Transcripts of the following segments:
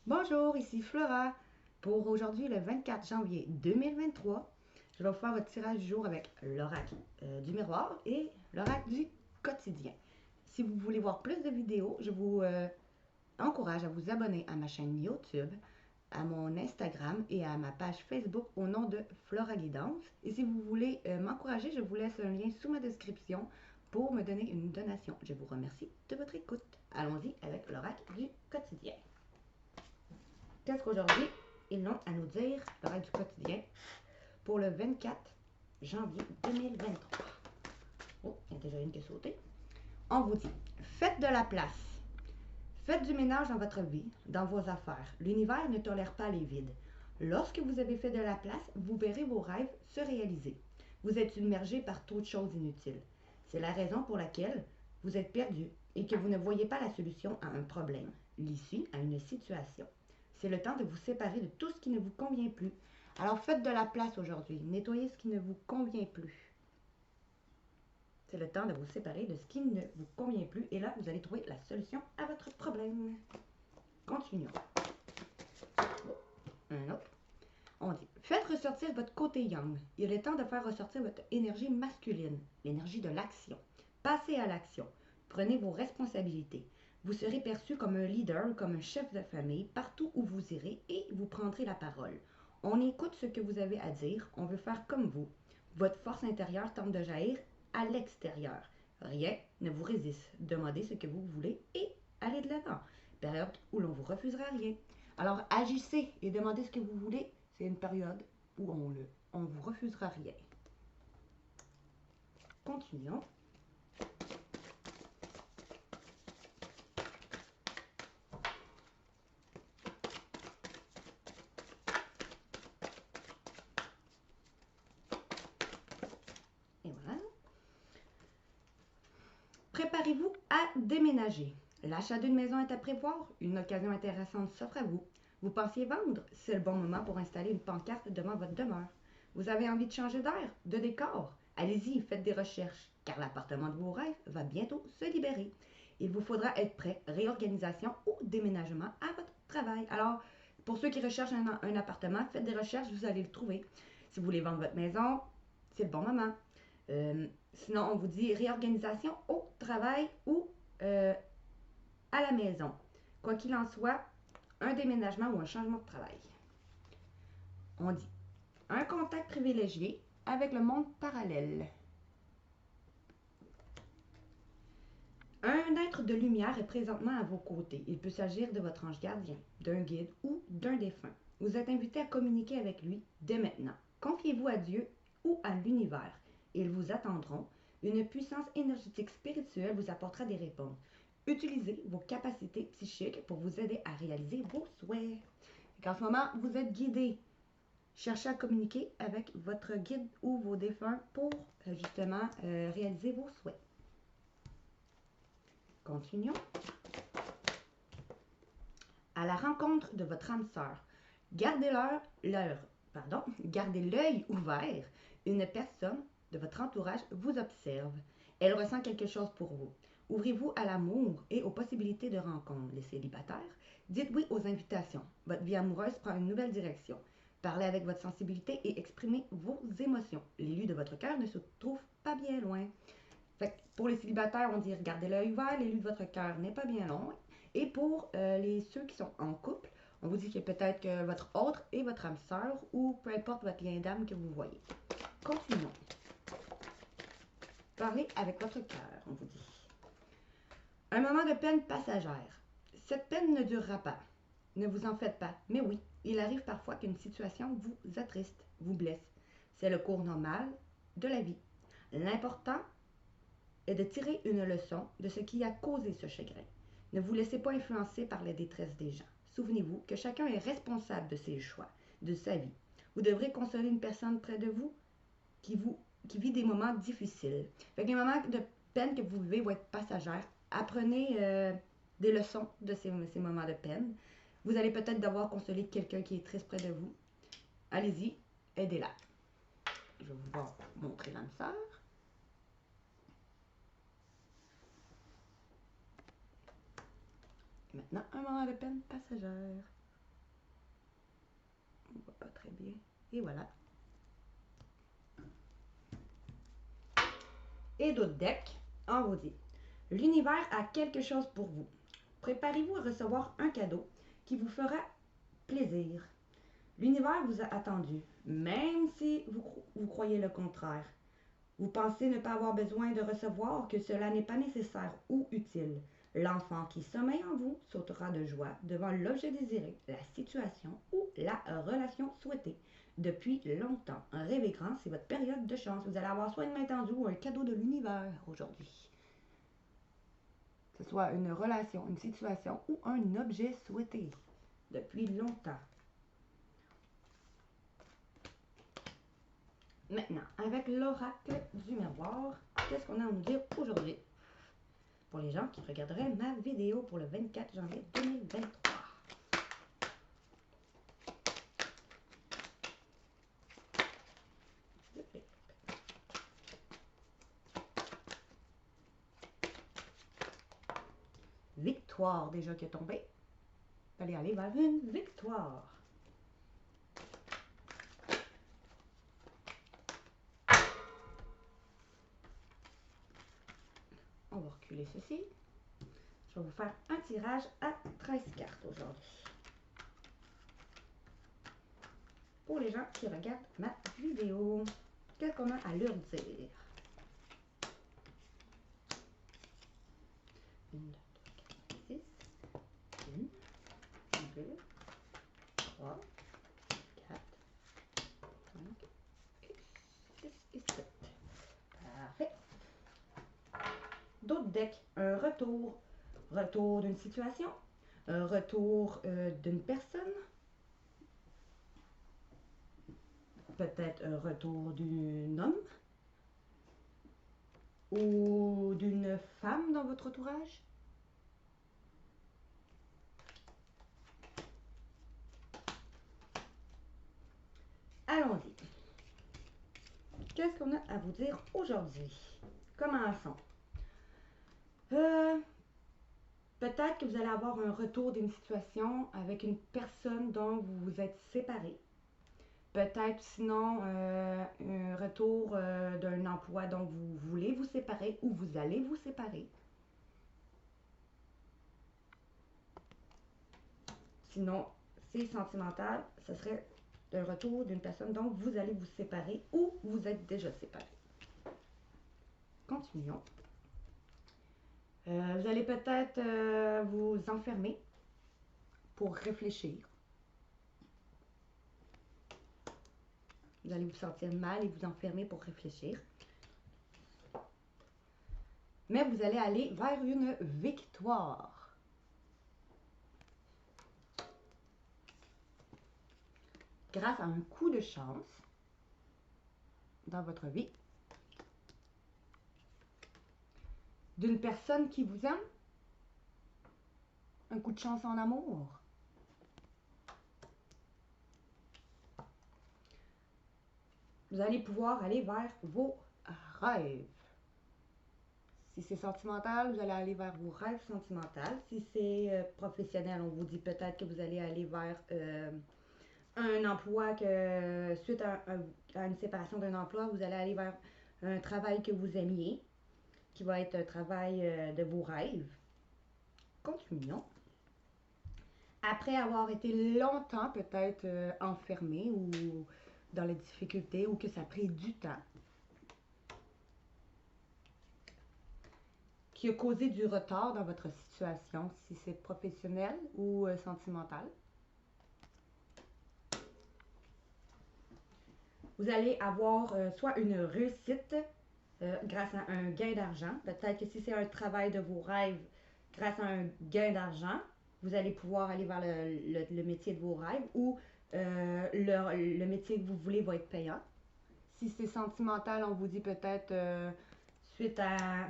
Bonjour, ici Flora. Pour aujourd'hui, le 24 janvier 2023, je vais vous faire votre tirage du jour avec l'oracle du miroir et l'oracle du quotidien. Si vous voulez voir plus de vidéos, je vous encourage à vous abonner à ma chaîne YouTube, à mon Instagram et à ma page Facebook au nom de Flora Guidance. Et si vous voulez m'encourager, je vous laisse un lien sous ma description pour me donner une donation. Je vous remercie de votre écoute. Allons-y avec l'oracle du quotidien. Qu'est-ce qu'aujourd'hui, ils ont à nous dire, l'oracle du quotidien, pour le 24 janvier 2023. Oh, il y a déjà une qui est sautée. On vous dit, faites de la place. Faites du ménage dans votre vie, dans vos affaires. L'univers ne tolère pas les vides. Lorsque vous avez fait de la place, vous verrez vos rêves se réaliser. Vous êtes submergé par trop de choses inutiles. C'est la raison pour laquelle vous êtes perdu et que vous ne voyez pas la solution à un problème, l'issue à une situation. C'est le temps de vous séparer de tout ce qui ne vous convient plus. Alors faites de la place aujourd'hui. Nettoyez ce qui ne vous convient plus. C'est le temps de vous séparer de ce qui ne vous convient plus. Et là, vous allez trouver la solution à votre problème. Continuons. Un autre. On dit, faites ressortir votre côté yang. Il est temps de faire ressortir votre énergie masculine, l'énergie de l'action. Passez à l'action. Prenez vos responsabilités. Vous serez perçu comme un leader, comme un chef de famille, partout où vous irez et vous prendrez la parole. On écoute ce que vous avez à dire, on veut faire comme vous. Votre force intérieure tente de jaillir à l'extérieur. Rien ne vous résiste. Demandez ce que vous voulez et allez de l'avant. Période où l'on vous refusera rien. Alors agissez et demandez ce que vous voulez. C'est une période où on vous refusera rien. Continuons. Et voilà. Préparez-vous à déménager. L'achat d'une maison est à prévoir. Une occasion intéressante s'offre à vous. Vous pensiez vendre? C'est le bon moment pour installer une pancarte devant votre demeure. Vous avez envie de changer d'air, de décor? Allez-y, faites des recherches, car l'appartement de vos rêves va bientôt se libérer. Il vous faudra être prêt, réorganisation ou déménagement à votre travail. Alors, pour ceux qui recherchent un appartement, faites des recherches, vous allez le trouver. Si vous voulez vendre votre maison, c'est le bon moment. Sinon, on vous dit réorganisation au travail ou à la maison. Quoi qu'il en soit, un déménagement ou un changement de travail. On dit un contact privilégié avec le monde parallèle. Un être de lumière est présentement à vos côtés. Il peut s'agir de votre ange gardien, d'un guide ou d'un défunt. Vous êtes invité à communiquer avec lui dès maintenant. Confiez-vous à Dieu ou à l'univers. Ils vous attendront. Une puissance énergétique spirituelle vous apportera des réponses. Utilisez vos capacités psychiques pour vous aider à réaliser vos souhaits. En ce moment, vous êtes guidé. Cherchez à communiquer avec votre guide ou vos défunts pour justement réaliser vos souhaits. Continuons. À la rencontre de votre âme sœur, gardez l'œil ouvert. Une personne de votre entourage vous observe. Elle ressent quelque chose pour vous. Ouvrez-vous à l'amour et aux possibilités de rencontre. Les célibataires, dites oui aux invitations. Votre vie amoureuse prend une nouvelle direction. Parlez avec votre sensibilité et exprimez vos émotions. L'élu de votre cœur ne se trouve pas bien loin. Fait pour les célibataires, on dit regardez l'œil ouvert, l'élu de votre cœur n'est pas bien loin. Et pour ceux qui sont en couple, on vous dit que peut-être que votre autre est votre âme sœur ou peu importe votre lien d'âme que vous voyez. Continuons. Parlez avec votre cœur, on vous dit. Un moment de peine passagère. Cette peine ne durera pas. Ne vous en faites pas. Mais oui, il arrive parfois qu'une situation vous attriste, vous blesse. C'est le cours normal de la vie. L'important est de tirer une leçon de ce qui a causé ce chagrin. Ne vous laissez pas influencer par la détresse des gens. Souvenez-vous que chacun est responsable de ses choix, de sa vie. Vous devrez consoler une personne près de vous qui vit des moments difficiles. Fait que les moments de peine que vous vivez vont être passagères. Apprenez des leçons de ces moments de peine. Vous allez peut-être devoir consoler quelqu'un qui est triste près de vous. Allez-y, aidez-la. Je vais vous montrer l'âme sœur. Maintenant, un moment de peine passagère. Pas très bien. Et voilà. Et d'autres decks, on vous dit. L'univers a quelque chose pour vous. Préparez-vous à recevoir un cadeau qui vous fera plaisir. L'univers vous a attendu, même si vous croyez le contraire. Vous pensez ne pas avoir besoin de recevoir, que cela n'est pas nécessaire ou utile. L'enfant qui sommeille en vous sautera de joie devant l'objet désiré, la situation ou la relation souhaitée. Depuis longtemps, rêvez grand, c'est votre période de chance. Vous allez avoir soit une main tendue ou un cadeau de l'univers aujourd'hui. Que ce soit une relation, une situation ou un objet souhaité depuis longtemps. Maintenant, avec l'oracle du miroir, qu'est-ce qu'on a à nous dire aujourd'hui? Pour les gens qui regarderaient ma vidéo pour le 24 janvier 2023. Victoire déjà qui est tombée. Vous allez aller vers une victoire. On va reculer ceci. Je vais vous faire un tirage à 13 cartes aujourd'hui. Pour les gens qui regardent ma vidéo, qu'est-ce qu'on a à leur dire? 1, 2, 3, 4, 6, 1, 2, 3, 4, 5, et 6 et 7. Parfait. D'autres decks, un retour. Retour d'une situation, un retour d'une personne, peut-être un retour d'un homme ou d'une femme dans votre entourage. Allons-y. Qu'est-ce qu'on a à vous dire aujourd'hui? Commençons. Peut-être que vous allez avoir un retour d'une situation avec une personne dont vous vous êtes séparés. Peut-être sinon un retour d'un emploi dont vous voulez vous séparer ou vous allez vous séparer. Sinon, c'est sentimental, ce serait un retour d'une personne dont vous allez vous séparer ou vous êtes déjà séparés. Continuons. Vous allez peut-être vous enfermer pour réfléchir. Vous allez vous sentir mal et vous enfermer pour réfléchir. Mais vous allez aller vers une victoire. Grâce à un coup de chance dans votre vie. D'une personne qui vous aime. Un coup de chance en amour. Vous allez pouvoir aller vers vos rêves. Si c'est sentimental, vous allez aller vers vos rêves sentimentaux. Si c'est professionnel, on vous dit peut-être que vous allez aller vers un emploi que, suite à une séparation d'un emploi, vous allez aller vers un travail que vous aimiez, qui va être un travail de vos rêves. Continuons. Après avoir été longtemps peut-être enfermé ou dans les difficultés ou que ça a pris du temps, qui a causé du retard dans votre situation, si c'est professionnel ou sentimental. Vous allez avoir soit une réussite grâce à un gain d'argent. Peut-être que si c'est un travail de vos rêves, grâce à un gain d'argent, vous allez pouvoir aller vers le métier de vos rêves ou le métier que vous voulez va être payant. Si c'est sentimental, on vous dit peut-être suite à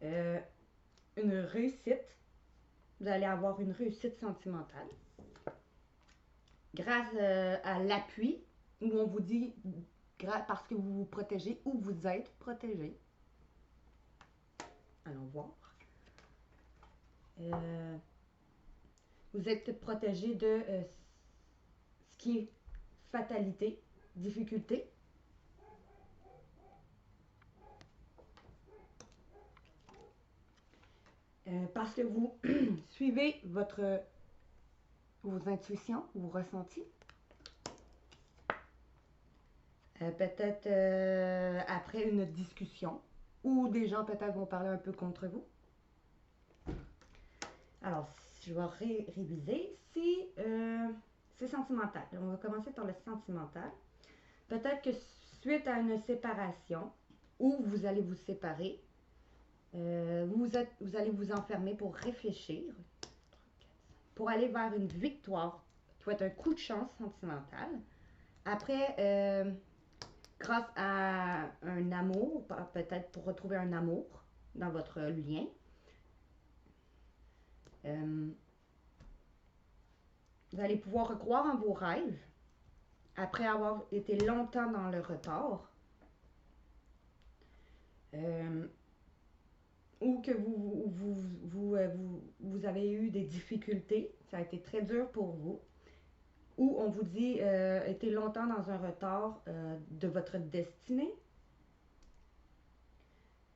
une réussite, vous allez avoir une réussite sentimentale. Grâce à l'appui, où on vous dit parce que vous vous protégez ou vous êtes protégé. Allons voir. Vous êtes protégé de ce qui est fatalité, difficulté. Parce que vous suivez vos intuitions, vos ressentis. Peut-être après une discussion, ou des gens peut-être vont parler un peu contre vous. Alors, je vais réviser. Si c'est sentimental, on va commencer par le sentimental. Peut-être que suite à une séparation, ou vous allez vous séparer, vous allez vous enfermer pour réfléchir, pour aller vers une victoire, qui va être un coup de chance sentimental. Après, grâce à un amour, peut-être pour retrouver un amour dans votre lien. Vous allez pouvoir croire en vos rêves après avoir été longtemps dans le retard. Ou que vous avez eu des difficultés, ça a été très dur pour vous. Ou on vous dit été longtemps dans un retard de votre destinée.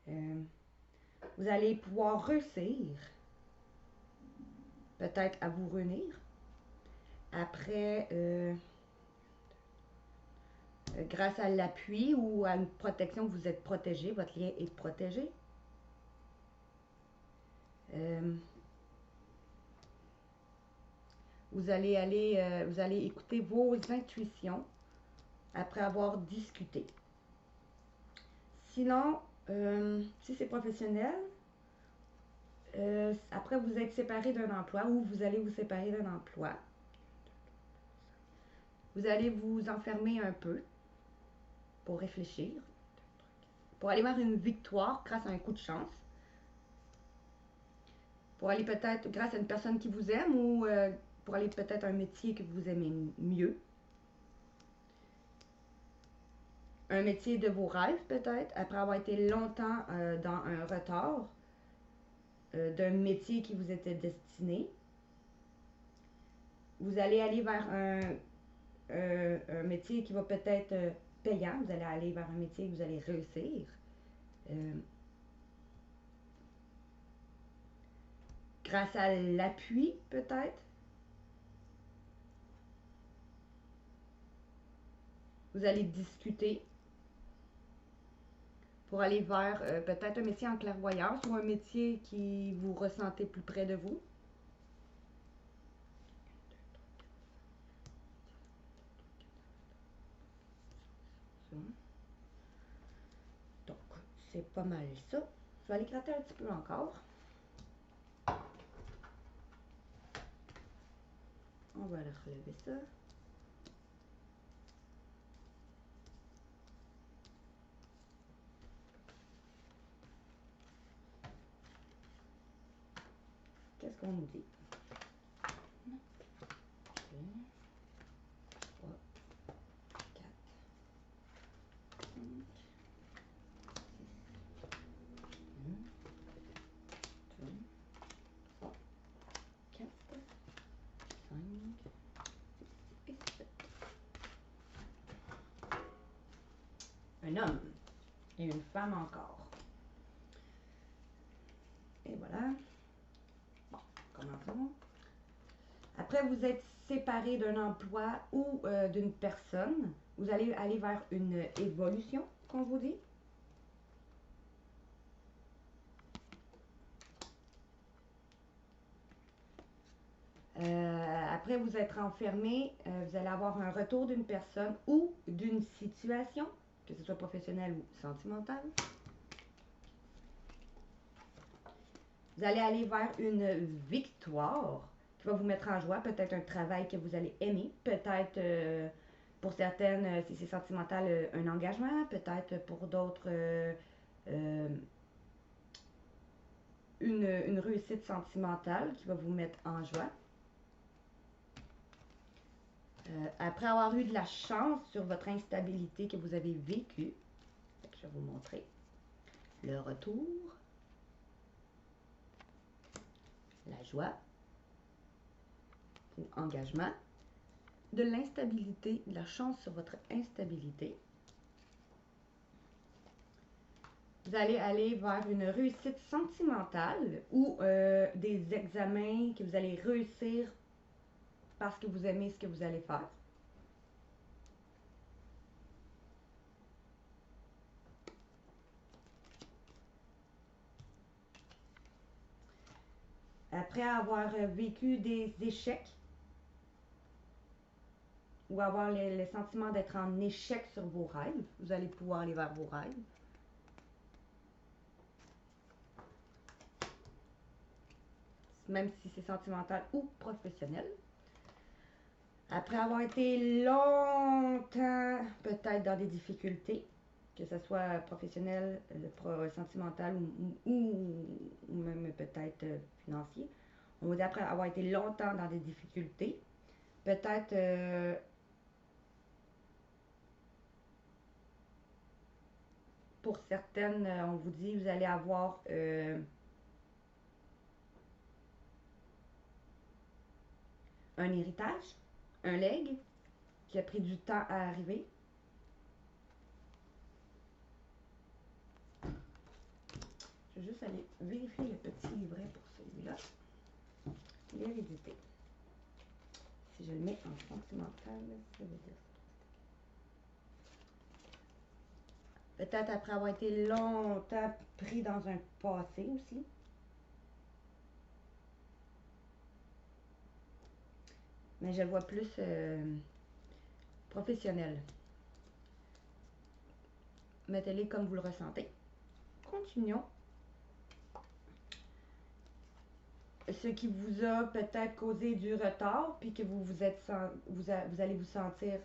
Vous allez pouvoir réussir, peut-être à vous réunir. Après, grâce à l'appui ou à une protection, vous êtes protégé, votre lien est protégé. Vous allez écouter vos intuitions après avoir discuté. Sinon, si c'est professionnel, après vous êtes séparé d'un emploi ou vous allez vous séparer d'un emploi. Vous allez vous enfermer un peu pour réfléchir, pour aller vers une victoire grâce à un coup de chance, pour aller peut-être grâce à une personne qui vous aime ou pour aller peut-être à un métier que vous aimez mieux. Un métier de vos rêves peut-être, après avoir été longtemps dans un retard d'un métier qui vous était destiné. Vous allez aller vers un métier qui va peut-être payant. Vous allez aller vers un métier que vous allez réussir. Grâce à l'appui peut-être. Vous allez discuter pour aller vers peut-être un métier en clairvoyance ou un métier qui vous ressentez plus près de vous. Donc, c'est pas mal ça. Je vais aller gratter un petit peu encore. On va aller relever ça. Qu'est-ce qu'on nous dit? 2, 3, 4, 5, 6, 1, 2, 3, 4, 5, 6 et 7. Un homme et une femme encore. Et voilà. Bon, commençons. Après, vous êtes séparé d'un emploi ou d'une personne. Vous allez aller vers une évolution, qu'on vous dit. Après, vous êtes enfermé. Vous allez avoir un retour d'une personne ou d'une situation, que ce soit professionnelle ou sentimentale. Vous allez aller vers une victoire qui va vous mettre en joie. Peut-être un travail que vous allez aimer. Peut-être, pour certaines, si c'est sentimental, un engagement. Peut-être pour d'autres, une réussite sentimentale qui va vous mettre en joie. Après avoir eu de la chance sur votre instabilité que vous avez vécue, je vais vous montrer le retour, la joie, ou engagement, de l'instabilité, de la chance sur votre instabilité. Vous allez aller vers une réussite sentimentale ou des examens que vous allez réussir parce que vous aimez ce que vous allez faire. Après avoir vécu des échecs ou avoir le sentiment d'être en échec sur vos rêves, vous allez pouvoir aller vers vos rêves. Même si c'est sentimental ou professionnel. Après avoir été longtemps peut-être dans des difficultés, que ce soit professionnel, sentimental ou même peut-être financier. On va dire après avoir été longtemps dans des difficultés, peut-être pour certaines, on vous dit, vous allez avoir un héritage, un legs qui a pris du temps à arriver. Je vais juste aller vérifier le petit livret pour celui-là. L'hérédité. Si je le mets en sentimental, ça veut dire ça. Peut-être après avoir été longtemps pris dans un passé aussi. Mais je le vois plus professionnel. Mettez-les comme vous le ressentez. Continuons. Ce qui vous a peut-être causé du retard, puis que vous allez vous sentir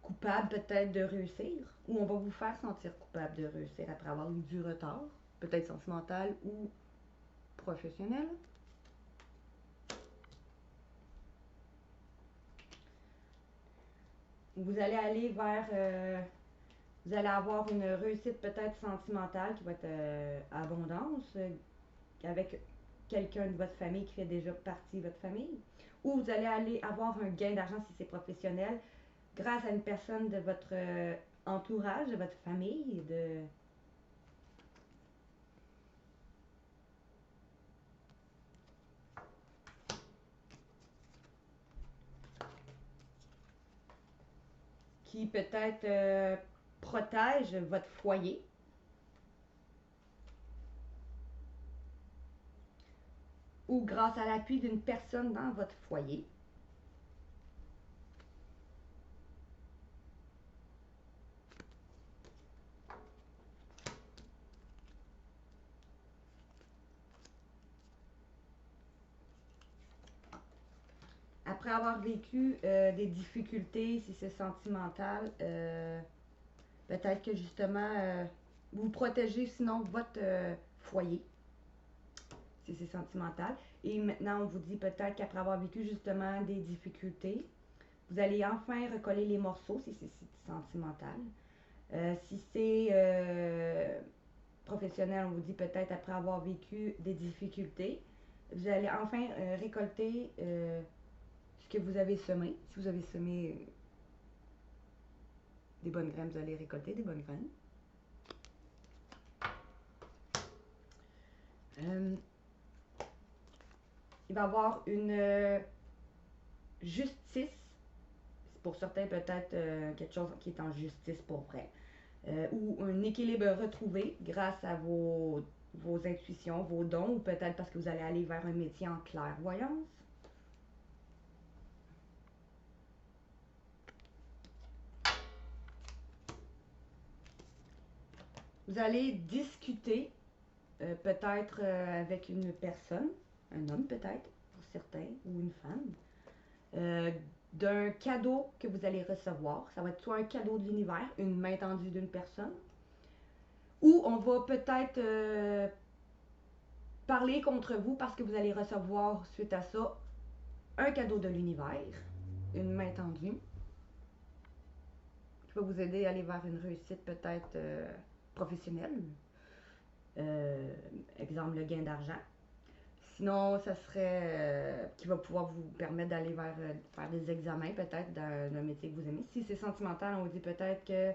coupable peut-être de réussir, ou on va vous faire sentir coupable de réussir après avoir eu du retard, peut-être sentimental ou professionnel. Vous allez aller vers, vous allez avoir une réussite peut-être sentimentale qui va être abondance avec quelqu'un de votre famille qui fait déjà partie de votre famille. Ou vous allez aller avoir un gain d'argent si c'est professionnel grâce à une personne de votre entourage, de votre famille, qui peut-être protège votre foyer. Ou grâce à l'appui d'une personne dans votre foyer. Après avoir vécu des difficultés, si c'est sentimental, peut-être que justement, vous protégez sinon votre foyer, si c'est sentimental. Et maintenant, on vous dit peut-être qu'après avoir vécu justement des difficultés, vous allez enfin recoller les morceaux, si c'est sentimental. Si c'est professionnel, on vous dit peut-être après avoir vécu des difficultés, vous allez enfin récolter ce que vous avez semé. Si vous avez semé des bonnes graines, vous allez récolter des bonnes graines. Il va y avoir une justice. Pour certains, peut-être quelque chose qui est en justice pour vrai. Ou un équilibre retrouvé grâce à vos intuitions, vos dons, ou peut-être parce que vous allez aller vers un métier en clairvoyance. Vous allez discuter peut-être avec une personne, un homme peut-être, pour certains, ou une femme, d'un cadeau que vous allez recevoir. Ça va être soit un cadeau de l'univers, une main tendue d'une personne, ou on va peut-être parler contre vous parce que vous allez recevoir suite à ça un cadeau de l'univers, une main tendue, qui va vous aider à aller vers une réussite peut-être professionnelle. Exemple, le gain d'argent. Sinon, ça serait qui va pouvoir vous permettre d'aller vers faire des examens peut-être dans un métier que vous aimez. Si c'est sentimental, on vous dit peut-être que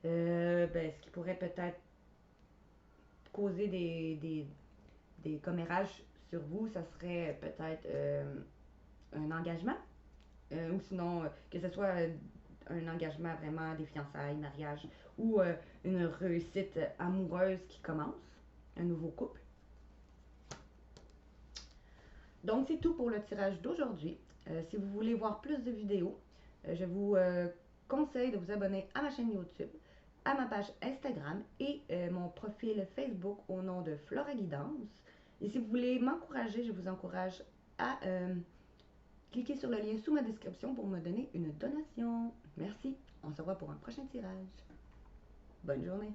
ben, ce qui pourrait peut-être causer des commérages sur vous, ça serait peut-être un engagement. Ou sinon, que ce soit un engagement vraiment, des fiançailles, mariage, ou une réussite amoureuse qui commence, un nouveau couple. Donc, c'est tout pour le tirage d'aujourd'hui. Si vous voulez voir plus de vidéos, je vous conseille de vous abonner à ma chaîne YouTube, à ma page Instagram et mon profil Facebook au nom de Flora Guidance. Et si vous voulez m'encourager, je vous encourage à cliquer sur le lien sous ma description pour me donner une donation. Merci. On se revoit pour un prochain tirage. Bonne journée.